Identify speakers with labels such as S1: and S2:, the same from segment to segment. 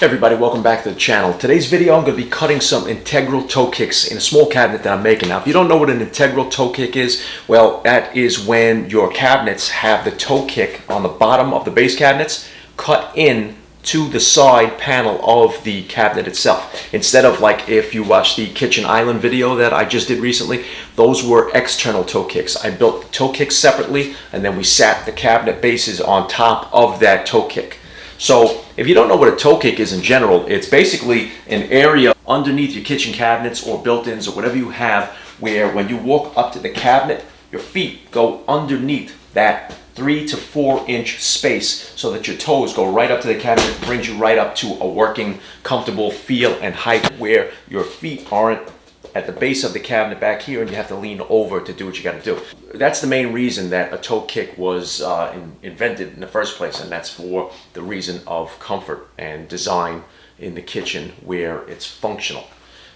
S1: Everybody, welcome back to the channel. Today's video I'm going to be cutting some integral toe kicks in a small cabinet that I'm making. Now if you don't know what an integral toe kick is, well, that is when your cabinets have the toe kick on the bottom of the base cabinets cut in to the side panel of the cabinet itself. Instead of like if you watch the kitchen island video that I just did recently, those were external toe kicks. I built toe kicks separately and then we sat the cabinet bases on top of that toe kick. So if you don't know what a toe kick is in general, it's basically an area underneath your kitchen cabinets or built-ins or whatever you have where when you walk up to the cabinet, your feet go underneath that 3 to 4 inch space so that your toes go right up to the cabinet, brings you right up to a working, comfortable feel and height where your feet aren't at the base of the cabinet back here and you have to lean over to do what you got to do. That's the main reason that a toe kick was invented in the first place, and that's for the reason of comfort and design in the kitchen where it's functional.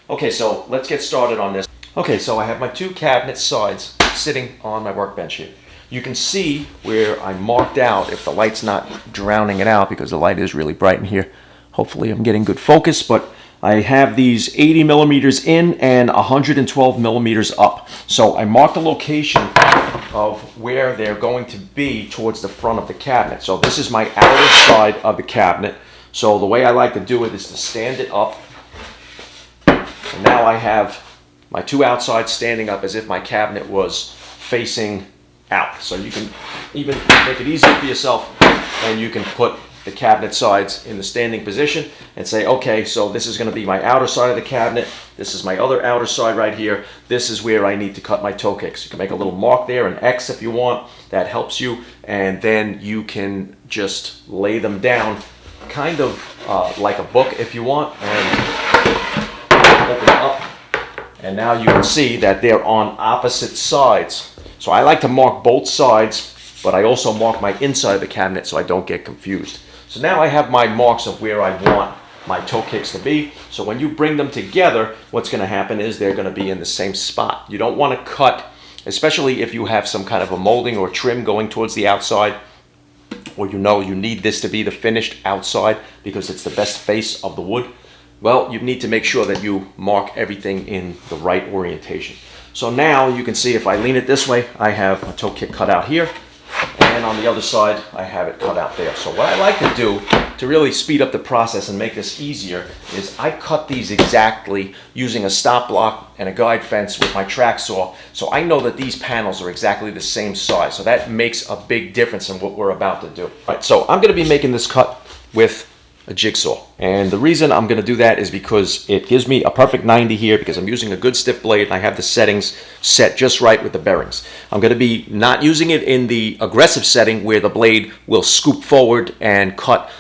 S1: Okay, so let's get started on this. Okay, so I have my two cabinet sides sitting on my workbench here. You can see where I marked out, if the light's not drowning it out because the light is really bright in here. Hopefully I'm getting good focus, but I have these 80 millimeters in and 112 millimeters up. So I marked the location of where they're going to be towards the front of the cabinet. So this is my outer side of the cabinet. So the way I like to do it is to stand it up. And now I have my two outsides standing up as if my cabinet was facing out. So you can even make it easier for yourself and you can put the cabinet sides in the standing position and say, okay, so this is going to be my outer side of the cabinet. This is my other outer side right here. This is where I need to cut my toe kicks. You can make a little mark there, an X if you want. That helps you. And then you can just lay them down kind of like a book if you want and open it up. And now you can see that they're on opposite sides. So I like to mark both sides, but I also mark my inside of the cabinet so I don't get confused. So now I have my marks of where I want my toe kicks to be. So when you bring them together, what's going to happen is they're going to be in the same spot. You don't want to cut, especially if you have some kind of a molding or trim going towards the outside, or you know you need this to be the finished outside because it's the best face of the wood. Well, you need to make sure that you mark everything in the right orientation. So now you can see if I lean it this way, I have a toe kick cut out here. And on the other side, I have it cut out there. So what I like to do to really speed up the process and make this easier is I cut these exactly using a stop block and a guide fence with my track saw. So I know that these panels are exactly the same size. So that makes a big difference in what we're about to do. All right, so I'm going to be making this cut with a jigsaw. And the reason I'm going to do that is because it gives me a perfect 90 here because I'm using a good stiff blade and I have the settings set just right with the bearings. I'm going to be not using it in the aggressive setting where the blade will scoop forward and cut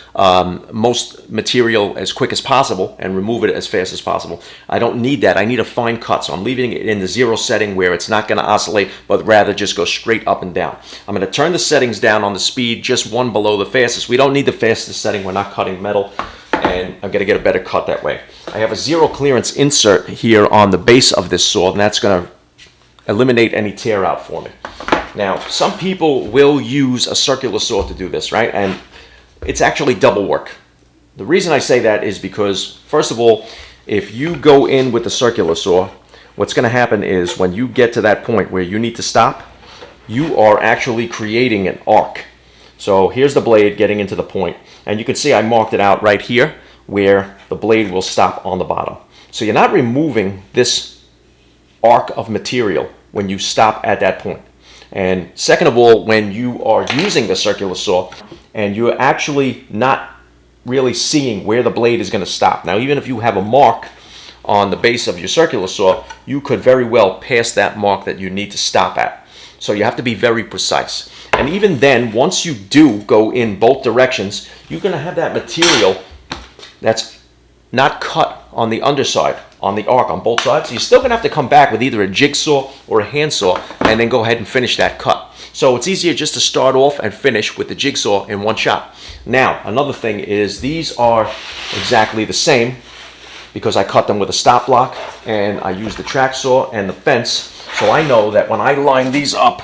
S1: most material as quick as possible and remove it as fast as possible. I don't need that. I need a fine cut. So I'm leaving it in the 0 setting where it's not going to oscillate, but rather just go straight up and down. I'm going to turn the settings down on the speed, just one below the fastest. We don't need the fastest setting. We're not cutting metal. And I'm going to get a better cut that way. I have a 0 clearance insert here on the base of this saw, and that's going to eliminate any tear out for me. Now, some people will use a circular saw to do this, right? And it's actually double work. The reason I say that is because, first of all, if you go in with the circular saw, what's going to happen is when you get to that point where you need to stop, you are actually creating an arc. So here's the blade getting into the point, and you can see I marked it out right here where the blade will stop on the bottom. So you're not removing this arc of material when you stop at that point. And second of all, when you are using the circular saw and you're actually not really seeing where the blade is going to stop. Now, even if you have a mark on the base of your circular saw, you could very well pass that mark that you need to stop at. So you have to be very precise. And even then, once you do go in both directions, you're going to have that material that's not cut on the underside, on the arc on both sides. So you're still going to have to come back with either a jigsaw or a handsaw and then go ahead and finish that cut. So it's easier just to start off and finish with the jigsaw in one shot. Now, another thing is these are exactly the same because I cut them with a stop block and I use the track saw and the fence. So I know that when I line these up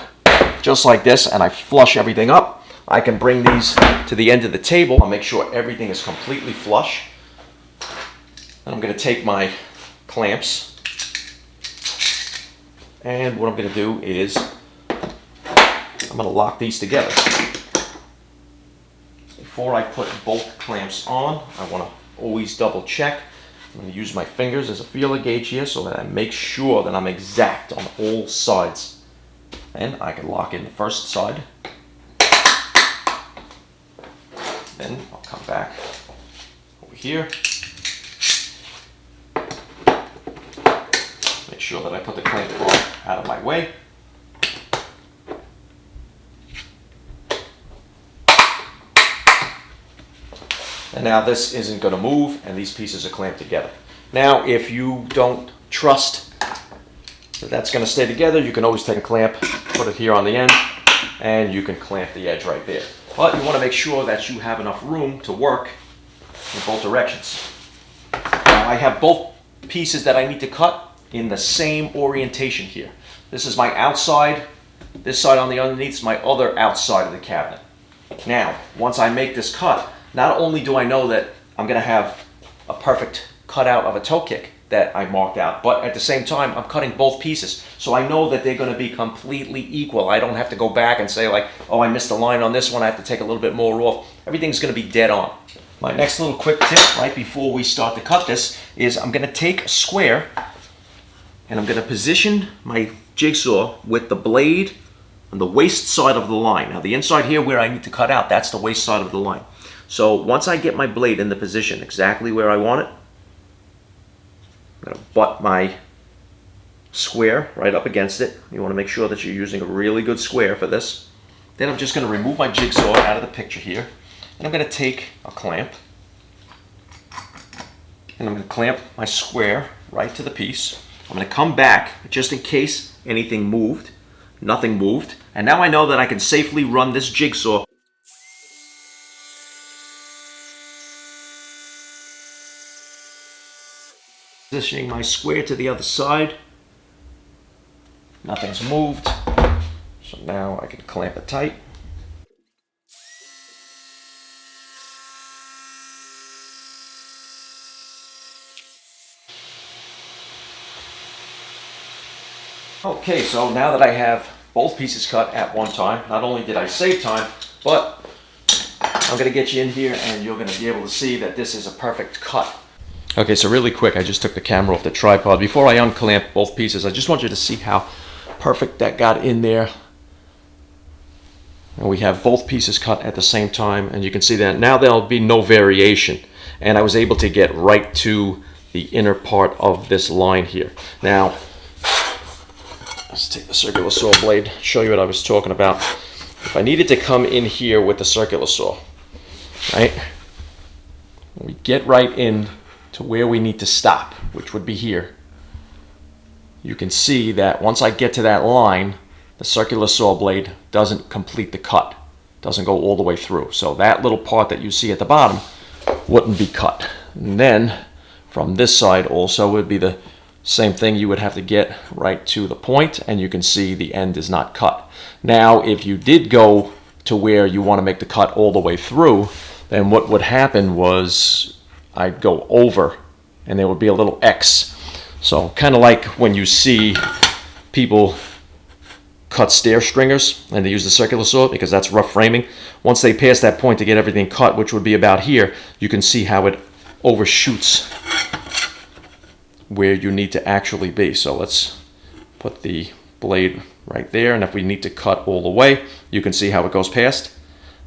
S1: just like this and I flush everything up, I can bring these to the end of the table. I'll make sure everything is completely flush. And I'm going to take my clamps, and what I'm going to do is I'm going to lock these together. Before I put both clamps on, I want to always double check. I'm going to use my fingers as a feeler gauge here so that I make sure that I'm exact on all sides. And I can lock in the first side. Then I'll come back over here. Make sure that I put the clamp out of my way. And now this isn't going to move, and these pieces are clamped together. Now, if you don't trust that that's going to stay together, you can always take a clamp, put it here on the end, and you can clamp the edge right there. But you want to make sure that you have enough room to work in both directions. Now, I have both pieces that I need to cut in the same orientation here. This is my outside. This side on the underneath is my other outside of the cabinet. Now, once I make this cut, not only do I know that I'm going to have a perfect cutout of a toe kick that I marked out, but at the same time, I'm cutting both pieces. So I know that they're going to be completely equal. I don't have to go back and say like, oh, I missed a line on this one. I have to take a little bit more off. Everything's going to be dead on. My next little quick tip right before we start to cut this is I'm going to take a square and I'm going to position my jigsaw with the blade on the waist side of the line. Now the inside here where I need to cut out, that's the waist side of the line. So once I get my blade in the position exactly where I want it, I'm going to butt my square right up against it. You want to make sure that you're using a really good square for this. Then I'm just going to remove my jigsaw out of the picture here. And I'm going to take a clamp. And I'm going to clamp my square right to the piece. I'm going to come back just in case anything moved. Nothing moved. And now I know that I can safely run this jigsaw positioning my square to the other side. Nothing's moved. So now I can clamp it tight. Okay, so now that I have both pieces cut at one time, not only did I save time, but I'm going to get you in here and you're going to be able to see that this is a perfect cut. Okay, so really quick, I just took the camera off the tripod. Before I unclamp both pieces, I just want you to see how perfect that got in there. And we have both pieces cut at the same time, and you can see that now there'll be no variation. And I was able to get right to the inner part of this line here. Now, let's take the circular saw blade, show you what I was talking about. If I needed to come in here with the circular saw, right? We get right in to where we need to stop, which would be here. You can see that once I get to that line, the circular saw blade doesn't complete the cut, doesn't go all the way through. So that little part that you see at the bottom wouldn't be cut. And then from this side also would be the same thing. You would have to get right to the point, and you can see the end is not cut. Now, if you did go to where you want to make the cut all the way through, then what would happen was I'd go over and there would be a little X. So kind of like when you see people cut stair stringers and they use the circular saw because that's rough framing. Once they pass that point to get everything cut, which would be about here, you can see how it overshoots where you need to actually be. So let's put the blade right there, and if we need to cut all the way, you can see how it goes past.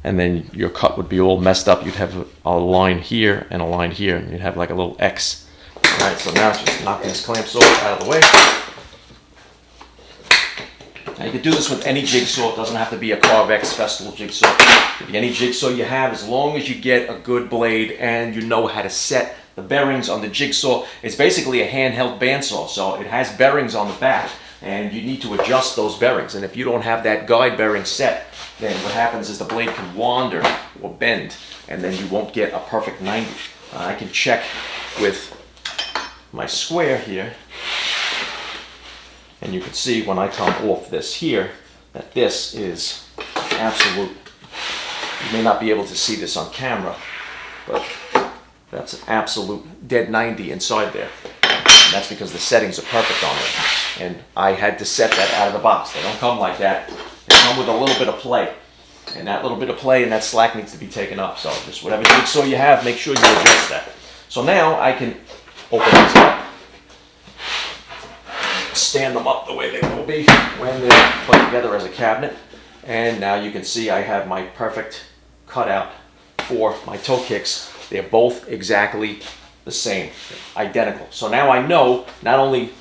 S1: And then your cut would be all messed up. You'd have a line here and a line here, and you'd have like a little X. All right, so now just knock these clamps off out of the way. Now you can do this with any jigsaw. It doesn't have to be a carvex Festool jigsaw. It could be any jigsaw you have, as long as you get a good blade and you know how to set the bearings on the jigsaw. It's basically a handheld bandsaw, so it has bearings on the back, and you need to adjust those bearings. And if you don't have that guide bearing set, then what happens is the blade can wander or bend, and then you won't get a perfect 90. I can check with my square here, and you can see when I come off this here that this is absolute. You may not be able to see this on camera, but That's an absolute dead 90 inside there. And that's because the settings are perfect on it. And I had to set that out of the box. They don't come like that. They come with a little bit of play. And that little bit of play and that slack needs to be taken up. So just whatever jigsaw you have, make sure you adjust that. So now I can open these up, stand them up the way they will be when they're put together as a cabinet. And now you can see I have my perfect cutout for my toe kicks. They're both exactly the same, identical. So now I know not only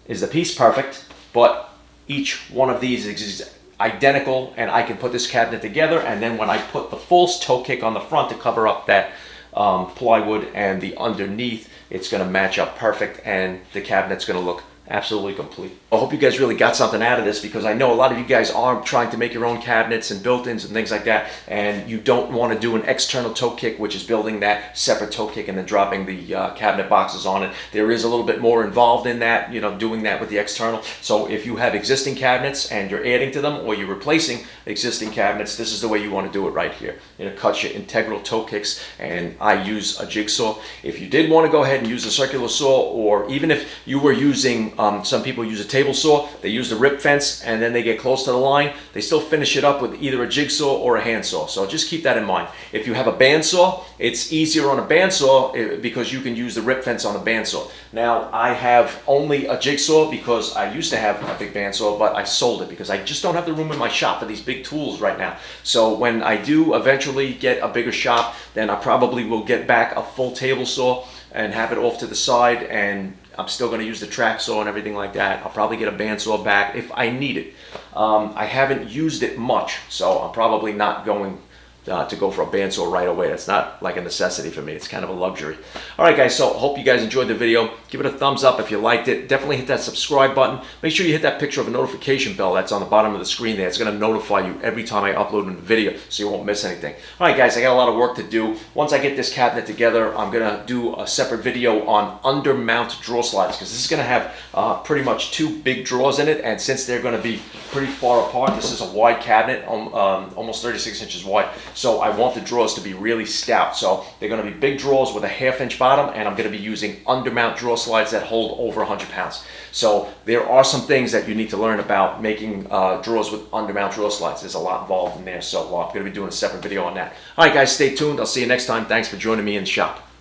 S1: is the piece perfect, but each one of these is identical, and I can put this cabinet together, and then when I put the full toe kick on the front to cover up that plywood and the underneath, it's going to match up perfect, and the cabinet's going to look absolutely complete. I hope you guys really got something out of this, because I know a lot of you guys are trying to make your own cabinets and built-ins and things like that, and you don't want to do an external toe kick, which is building that separate toe kick and then dropping the cabinet boxes on it. There is a little bit more involved in that, you know, doing that with the external. So if you have existing cabinets and you're adding to them, or you're replacing existing cabinets, this is the way you want to do it right here. You know, cut your integral toe kicks, and I use a jigsaw. If you did want to go ahead and use a circular saw, or even if you were using some people use a table saw, they use the rip fence, and then they get close to the line, they still finish it up with either a jigsaw or a handsaw. So just keep that in mind. If you have a bandsaw, it's easier on a bandsaw because you can use the rip fence on a bandsaw. Now I have only a jigsaw because I used to have a big bandsaw, but I sold it because I just don't have the room in my shop for these big tools right now. So when I do eventually get a bigger shop, then I probably will get back a full table saw and have it off to the side, and I'm still going to use the track saw and everything like that. I'll probably get a bandsaw back if I need it. I haven't used it much, so I'm probably not going to go for a bandsaw right away. That's not like a necessity for me. It's kind of a luxury. All right, guys, so hope you guys enjoyed the video. Give it a thumbs up if you liked it. Definitely hit that subscribe button. Make sure you hit that picture of a notification bell that's on the bottom of the screen there. It's going to notify you every time I upload a video, so you won't miss anything. All right, guys, I got a lot of work to do. Once I get this cabinet together, I'm going to do a separate video on undermount drawer slides, because this is going to have pretty much two big drawers in it, and since they're going to be pretty far apart, this is a wide cabinet, almost 36 inches wide. So I want the drawers to be really stout. So they're going to be big drawers with a 1/2 inch bottom, and I'm going to be using undermount drawer slides that hold over 100 pounds. So there are some things that you need to learn about making drawers with undermount drawer slides. There's a lot involved in there, so I'm going to be doing a separate video on that. All right, guys, stay tuned. I'll see you next time. Thanks for joining me in the shop.